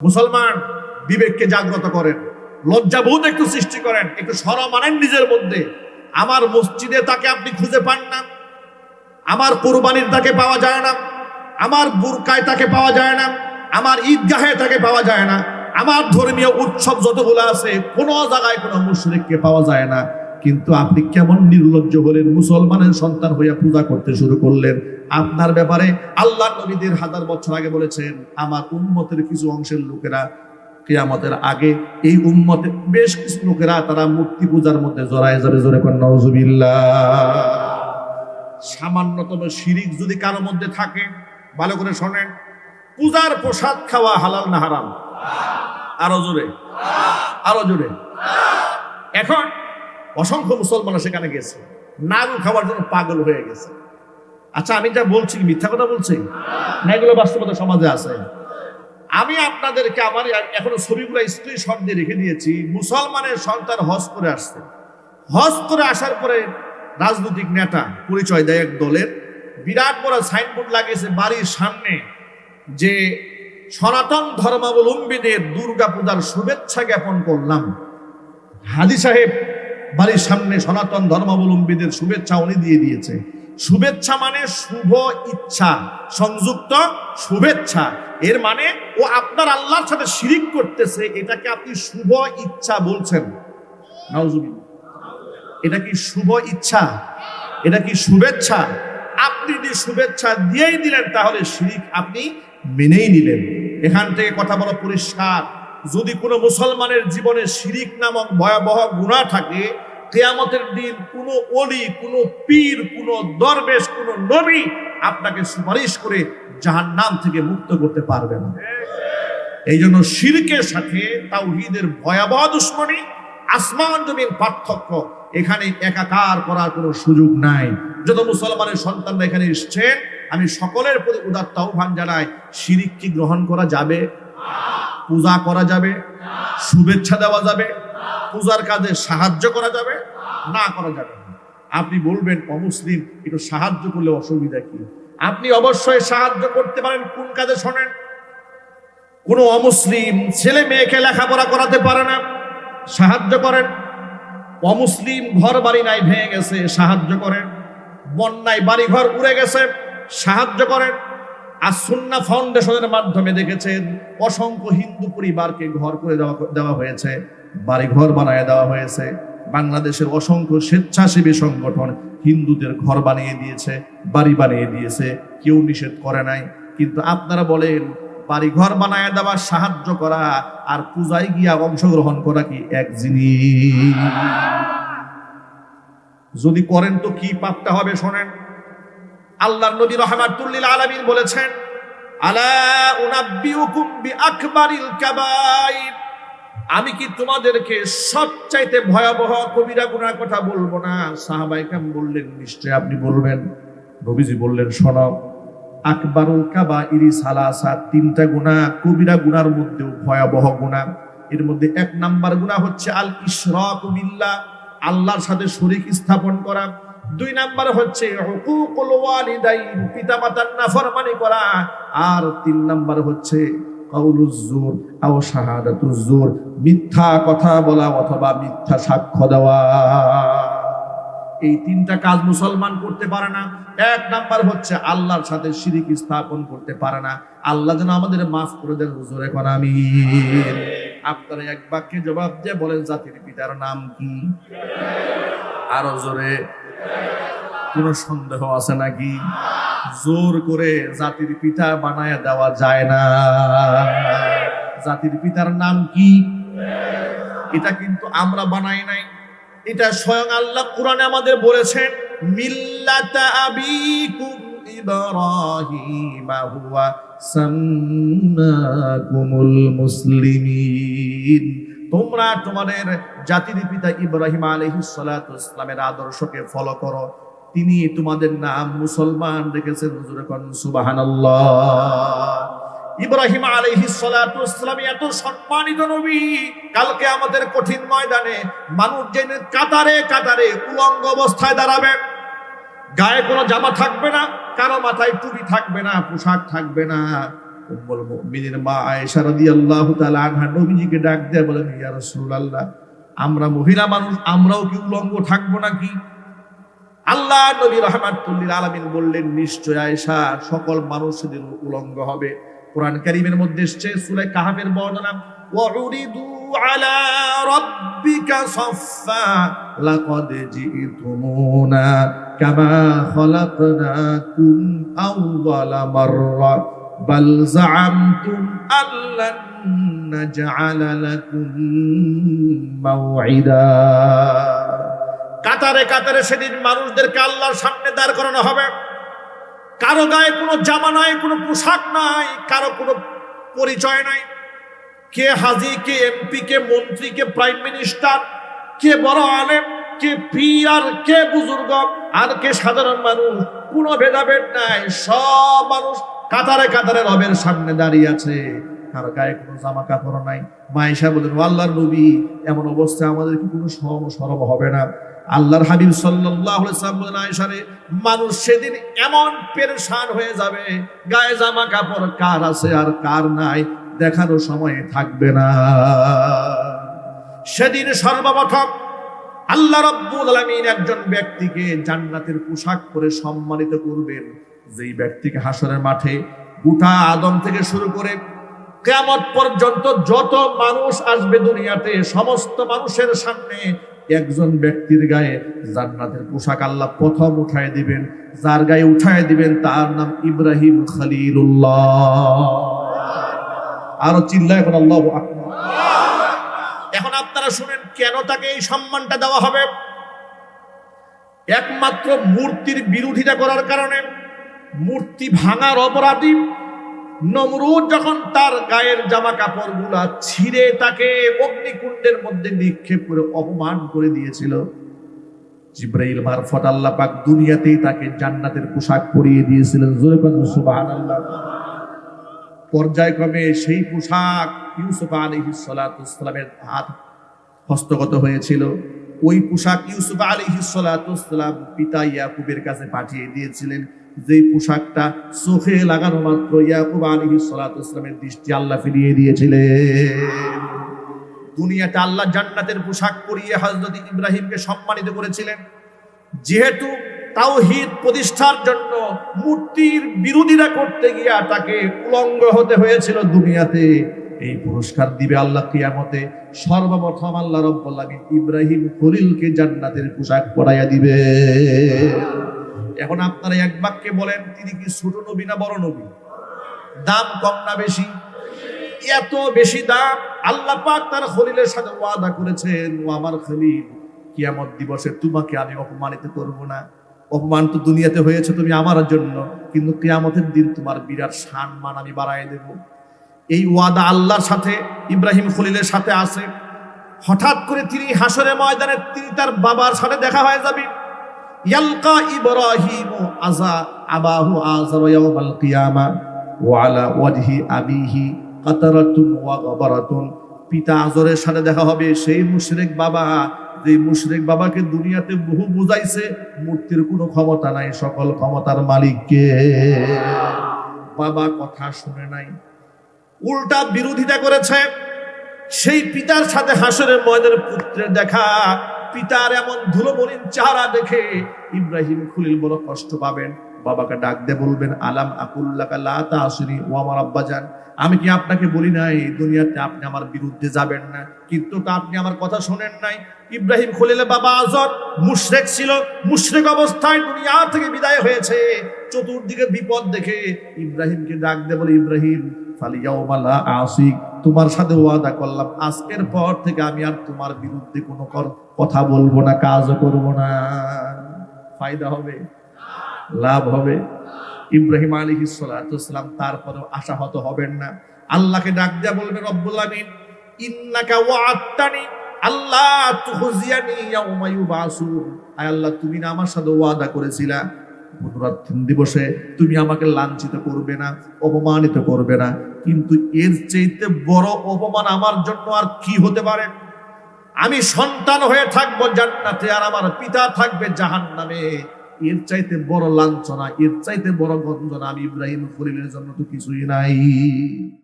মুসলমান বিবেককে জাগ্রত করেন, লজ্জাবোধ একটু সৃষ্টি করেন, একটু শরম আনেন নিজের মধ্যে। আমার মসজিদে তাকে আপনি খুঁজে পান না, আমার কুরবানির তাকে পাওয়া যায় না, আমার বুরকায় তাকে পাওয়া যায় না, আমার ঈদগাহে তাকে পাওয়া যায় না, আমার ধর্মীয় উৎসব যতগুলো আছে কোনো জায়গায় কোনো মুশরিককে পাওয়া যায় না। কিন্তু আপনি কেমন নির্লজ্জ হলেন, মুসলমানের সন্তান হইয়া পূজা করতে শুরু করলেন। আপনার ব্যাপারে আল্লাহ নবীদের হাজার বছর আগে বলেছেন, আমার উম্মতের কিছু অংশের লোকেরা কিয়ামতের আগে এই উম্মতের বেশ কিছু লোকেরা তারা মূর্তি পূজার মধ্যে জড়ায় যাবে। জোরে কোন নাউজুবিল্লাহ। সামান্যতম শিরিক যদি কারো মধ্যে থাকে, ভালো করে শোনেন, পূজার প্রসাদ খাওয়া হালাল না হারাম? আরো জোরে, আরো জোরে। এখন অসংখ্য মুসলমান সেখানে গেছে, নাড়ু খাওয়ার জন্য পাগল হয়ে গেছে। আচ্ছা, আমি যা বলছি মিথ্যা কথা বলছি না? এগুলো বাস্তবতা সমাজে আছে। আমি আপনাদেরকে আমার এখনো ছবিগুলো স্ক্রিনশট দিয়ে রেখে দিয়েছি। মুসলমানের সন্তান হজ করে আসছে, হজ করে আসার পরে রাজনৈতিক নেতা পরিচয় দেয় এক দলের, বিরাট বড় সাইনবোর্ড লাগিয়েছে বাড়ির সামনে যে সনাতন ধর্মাবলম্বীদের দুর্গা পূজার শুভেচ্ছা জ্ঞাপন করলাম। হাজী সাহেব বাড়ির সামনে সনাতন ধর্মাবলম্বীদের শুভেচ্ছা উনি দিয়ে দিয়েছে। শুভেচ্ছা মানে শুভ ইচ্ছা সংযুক্ত শুভেচ্ছা। এর মানে ও আপনার আল্লাহর সাথে শিরিক করতেছে, এটাকে আপনি শুভ ইচ্ছা বলছেন। নাউজুবিল্লাহ। এটা কি শুভ ইচ্ছা? এটা কি শুভেচ্ছা? আপনি যদি শুভেচ্ছা দিয়েই দিলেন তাহলে শিরিক আপনি মেনেই নিলেন। এখান থেকে কথা বলা পরিষ্কার, যদি কোনো মুসলমানের জীবনে শিরিক নামক ভয়াবহ গুনাহ থাকে, কিয়ামতের দিন কোনো ওলি, কোনো পীর, কোনো দরবেশ, কোনো নবী আপনাকে সুপারিশ করে জাহান্নাম থেকে মুক্ত করতে পারবে না। এই জন্য শিরকের সাথে তাওহীদের ভয়াবহ দুশ্মনী, আসমান জমিন পার্থক্য। এখানে একাকার করার কোনো সুযোগ নাই। যত মুসলমানের সন্তানরা এখানে এসছেন, আমি সকলের প্রতি উদাত্ত আহ্বান জানাই, শিরিক কি গ্রহণ করা যাবে? পূজা করা যাবে? শুভেচ্ছা দেওয়া যাবে? পূজার কাজে সাহায্য করা যাবে? না, করা যাবে না। আপনি বলবেন অমুসলিম, একটু সাহায্য করলে অসুবিধা কি? আপনি অবশ্যই সাহায্য করতে পারেন। কোন কাজে শোনেন? কোনো অমুসলিম ছেলে মেয়েকে লেখাপড়া করাতে পারে না, সাহায্য করেন। অমুসলিম ঘর বাড়ি নাই, ভেঙে গেছে, সাহায্য করেন। বন্যায় বাড়ি ঘর উড়ে গেছে, সাহায্য করেন। আর সুন্নাহ ফাউন্ডেশনের মাধ্যমে দেখেছেন অসংখ্য হিন্দু পরিবারকে ঘর করে দেওয়া হয়েছে, বাড়ি ঘর বানিয়ে দেওয়া হয়েছে। বাংলাদেশের অসংখ্য স্বেচ্ছাসেবী সংগঠন হিন্দুদের ঘর বানিয়ে দিয়েছে, বাড়ি বানিয়ে দিয়েছে, কেউ নিষেধ করে নাই। কিন্তু আপনারা বলেন বাড়ি ঘর বানায় দেওয়া, সাহায্য করা আর পূজায় গিয়া অংশগ্রহণ করা কি এক জিনিস? যদি করেন তো কি পাপটা হবে শোনেন। আল্লাহর নবী রাহমাতুল লিল আলামিন বলেছেন, আলা উনাব্বিউকুম বিআকবারিল কাবাইর, আমি কি তোমাদেরকে সবচাইতে ভয়াবহ কবিরা গুনার কথা বলবো না? সাহাবায়ে কেরাম বললেন, নিশ্চয় আপনি বলবেন। নবীজি বললেন, শোনো, আকবারুল কাবাইরি সালাসা, তিনটা গুনাহ কবিরা গুনার মধ্যেও ভয়াবহ গুনাহ। এর মধ্যে এক নাম্বার গুনাহ হচ্ছে আল ইশরাকু বিল্লাহ, আল্লাহর সাথে শরীক স্থাপন করা। দুই নাম্বার হচ্ছে হুকুকুল ওয়ালিদাইন, পিতামাতার নাফরমানি করা। আর তিন নাম্বার হচ্ছে কাউলুজ জুর আও শাহাদাতুজ জুর, মিথ্যা কথা বলা অথবা মিথ্যা সাক্ষ্য দেওয়া। এই তিনটা কাজ মুসলমান করতে পারে না। এক নাম্বার হচ্ছে আল্লাহর সাথে শিরিক স্থাপন করতে পারে না। আল্লাহ যেন আমাদের মাফ করে দেন। হুজুর এখন আমিন। আপনারা এক বাক্যে জবাব দিয়ে বলেন, জাতির পিতার নাম কি? আরো জোরে। কোনো সন্দেহ আছে নাকি? জোর করে জাতির পিতা বানায় দেওয়া যায় না। জাতির পিতার নাম কি? এটা কিন্তু আমরা বানাই নাই, এটা স্বয়ং আল্লাহ কোরআনে আমাদের বলেছেন, মিল্লাতা আবিকুম ইব্রাহিম হুয়া সাম্মাকুমুল মুসলিমিন। তোমরা তোমাদের জাতির পিতা ইব্রাহিম আলাইহিস সালাতু ওয়াস সালামের আদর্শকে ফলো করো, তিনি তোমাদের নাম মুসলমান রেখেছেন। হুজুর কোন সুবহানাল্লাহ। ইব্রাহিম আলাইহিস সালাতু ওয়াস সালাম এত সম্মানিত নবী, কালকে আমাদের কঠিন ময়দানে মানুষ যেন কাতারে কাতারে উলঙ্গ অবস্থায় দাঁড়াবে, গায়ে কোনো জামা থাকবে না, কারো মাথায় টুপি থাকবে না, পোশাক থাকবে না, উম্মুল মুমিনিন মা আয়েশা রাদিয়াল্লাহু তাআলা আনহা নবীজিকে ডাক দিয়ে বলেন, ইয়া রাসূলুল্লাহ, আমরা মহিলা মানুষ, আমরাও কি উলঙ্গ থাকবো নাকি? আল্লাহ নবী রাহমাতুল লিল আলামিন বললেন, নিশ্চয় আয়েশা, সকল মানুষ সেদিন উলঙ্গ হবে। কোরআন কারীমের মধ্যে এসেছে সূরা কাহফের বর্ণনা, ওয়াউরিদু আলা রাব্বিকা সাফফা লাকাদ জিতুমুনা কামা খালাকনাকুম আউওয়ালা মাররা বাল যাআমতুম আল্লান নাজআলা লাকুম মাওঈদা। কাতারে কাতারে সেদিন মানুষদেরকে আল্লাহর সামনে দাঁড় করানো হবে। কারো গায়ে কোনো জামা নাই, কোনো পোশাক নাই, কারো কোনো পরিচয় নাই। কে হাজি, কে এমপি, কে মন্ত্রী, কে প্রাইম মিনিস্টার, কে বড় আলেম, কে পীর, আর কে বুজুর্গ, আর কে সাধারণ মানুষ, কোনো ভেদাভেদ নাই। সব মানুষ কাতারে কাতারে রবের সামনে দাঁড়িয়ে আছে, কারো গায়ে কোনো জামা কাপড় নাই। মা আয়েশা বলেন, ও আল্লাহর নবী, এমন অবস্থায় আমাদের কি কোনো শরম হবে না? আল্লাহর হাবিব সাল্লাল্লাহু আলাইহি ওয়াসাল্লাম বলেন, আয়েশা রে, মানুষ সেদিন এমন পেরেশান হয়ে যাবে, গায়ে জামা কাপড় কার আছে আর কার নাই দেখানোর সময় থাকবে না। সেদিন সর্বপ্রথম আল্লাহ রাব্বুল আলামিন একজন ব্যক্তিকে জান্নাতের পোশাক পরে সম্মানিত করবেন, যেই ব্যক্তিকে হাসরের মাঠে গোটা আদম থেকে শুরু করে কিয়ামত পর্যন্ত যত মানুষ আসবে দুনিয়াতে, সমস্ত মানুষের সামনে একজন ব্যক্তির গায়ে জান্নাতের পোশাক আল্লাহ প্রথম উঠায় দিবেন। যার গায়ে উঠায় দিবেন তার নাম ইব্রাহিম খলিলুল্লাহ। আরো চিল্লায় এখন আল্লাহু আকবার। এখন আপনারা শুনেন, কেন তাকে এই সম্মানটা দেওয়া হবে? একমাত্র মূর্তির বিরোধিতা করার কারণে। মূর্তি ভাঙার অপরাধী নমরুদ যখন তার গায়ের জামা কাপড় গুলা ছিঁড়ে তাকে অগ্নিকুণ্ডের মধ্যে নিক্ষেপ করে অপমান করে দিয়েছিল, জিবরাইল মারফত আল্লাহ পাক দুনিয়াতেই তাকে জান্নাতের পোশাক পরিয়ে দিয়েছিলেন। জোরে বলুন সুবহানাল্লাহ। পর্যায়ক্রমে সেই পোশাক ইউসুফ আলাইহিস সালাতু ওয়াস সালামের হাত হস্তগত হয়েছিল। ওই পোশাক ইউসুফ আলাইহিস সালাতু ওয়াস সালাম পিতা ইয়াকুবের কাছে পাঠিয়ে দিয়েছিলেন, যেই পোশাকটা চোখে লাগানো মাত্র ইয়াকুব আলাইহিস সালাতু ওয়াস সালামের দৃষ্টি আল্লাহ ফিরিয়ে দিয়েছিলেন। দুনিয়াতে আল্লাহ জান্নাতের পোশাক পরিয়ে হযরত ইব্রাহিমকে সম্মানিত করেছিলেন। যেহেতু তাওহীদ প্রতিষ্ঠার জন্য মূর্তির বিরোধিতা করতে গিয়া তাকে উলঙ্গ হতে হয়েছিল দুনিয়াতে, এই পুরস্কার দিবে আল্লাহ কিয়ামতে। সর্বপ্রথম আল্লাহ রাব্বুল আলামিন ইব্রাহিম খলিলকে জান্নাতের পোশাক পরাইয়া দিবে। এখন আপনারা এক বাক্যে বলেন, তিনি কি ছোট নবী না বড় নবী? দাম কম না বেশি? এত বেশি দাম। আল্লাহ পাক তার খলিলের সাথে ওয়াদা করেছেন, ও আমার খলিল, কিয়ামত দিবসে তোমাকে আমি অপমানিত করব না। অপমান তো দুনিয়াতে হয়েছে তুমি আমার জন্য, কিন্তু কিয়ামতের দিন তোমার বিরাট সম্মান আমি বাড়ায় দেব। এই ওয়াদা আল্লাহর সাথে ইব্রাহিম খলিলের সাথে আছে। হঠাৎ করে তিনি হাসরের ময়দানে তিনি তার বাবার সাথে দেখা হয়ে যাবে। ইয়ালকা ইব্রাহিম আবাহু আযর ইয়াউমাল কিয়ামা ওয়া আলা ওয়াজহি আবিহি কাতারাতুন ওয়া গাবারাতুন। পিতা আযরের সাথে দেখা হবে, সেই মুশরিক বাবা, যে মুশরিক বাবাকে দুনিয়াতে বহু বুঝাইছে মূর্তির কোনো ক্ষমতা নাই, সকল ক্ষমতার মালিক কে? বাবা কথা শুনে নাই, উল্টা বিরোধিতা করেছে। সেই পিতার সাথে হাসরের ময়দানে পুত্রের দেখা, পিতার এমন ধুলোমলিন চেহারা দেখে ইব্রাহিম খলিল বড় কষ্ট পাবেন। বাবাকে ডাক দিয়ে বলবেন, আলাম আকুল্লাকা লা তাসিনি, ও আমার আব্বাজান, আমি কি আপনাকে বলি নাই দুনিয়াতে আপনি আমার বিরুদ্ধে যাবেন না? কিন্তু তা আপনি আমার কথা শোনেন নাই। ইব্রাহিম খলিলের বাবা আযর মুশরিক ছিল, মুশরিক অবস্থায় দুনিয়া থেকে বিদায় হয়েছে। চতুর্দিকে বিপদ দেখে ইব্রাহিমকে ডাক দিয়ে বলে, ইব্রাহিম ফালিয়াউমা লা আসিক, তোমার সাথে ওয়াদা করলাম আজকের পর থেকে আমি আর তোমার বিরুদ্ধে কোনো কথা বলবো না, কাজও করবো না। ফায়দা হবে? লাভ হবে? ইব্রাহিম আলাইহিস সালাতু ওয়াস সালাম তারপরেও আশাহত হবেন না। আল্লাহকে ডাক দিয়া বলবেন, রব্বুল আমিন ইন্নাকা ওয়া'আদতানি আল্লাহ তুখজিয়ানি ইয়াউমা ইউবাসুন। আয় আল্লাহ, তুমি না আমার সাথে ওয়াদা করেছিলা পুনরুত্থান দিবসে তুমি আমাকে লাঞ্ছিত করবে না, অপমানিত করবে না। কিন্তু এর চাইতে বড় অপমান আমার জন্য আর কি হতে পারে? আমি সন্তান হয়ে থাকবো জান্নাতে, আর আমার পিতা থাকবে জাহান্নামে। এর চাইতে বড় লাঞ্ছনা, এর চাইতে বড় গঞ্জনা আমি ইব্রাহিম খলিলের জন্য তো কিছুই নাই।